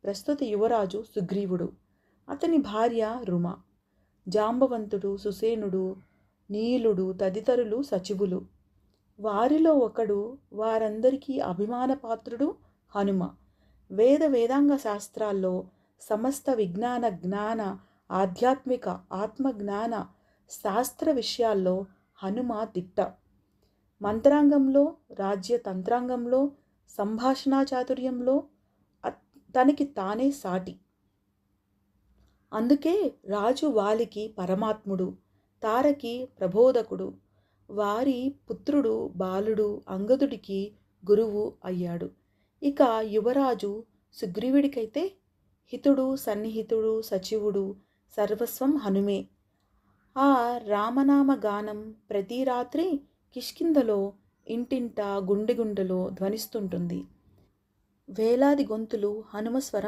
ప్రస్తుత యువరాజు సుగ్రీవుడు, అతని భార్య రుమ, జాంబవంతుడు, సుసేనుడు, నీలుడు తదితరులు సచివులు. వారిలో ఒకడు, వారందరికీ అభిమానపాత్రుడు హనుమ. వేదాంగ శాస్త్రాల్లో సమస్త విజ్ఞాన జ్ఞాన ఆధ్యాత్మిక ఆత్మజ్ఞాన శాస్త్ర విషయాల్లో హనుమ దిట్ట. మంత్రాంగంలో, రాజ్యతంత్రాంగంలో, సంభాషణా చాతుర్యంలో తనకి తానే సాటి. అందుకే రాజు వాలికి పరమాత్ముడు, తారకి ప్రబోధకుడు, వారి పుత్రుడు బాలుడు అంగదుడికి గురువు అయ్యాడు. ఇక యువరాజు సుగ్రీవుడికైతే హితుడు, సన్నిహితుడు, సచివుడు, సర్వస్వం హనుమే. ఆ రామనామ గానం ప్రతి రాత్రి కిష్కింధలో ఇంటింటా గుండెలో ధ్వనిస్తుంటుంది. వేలాది గొంతులు హనుమ స్వరం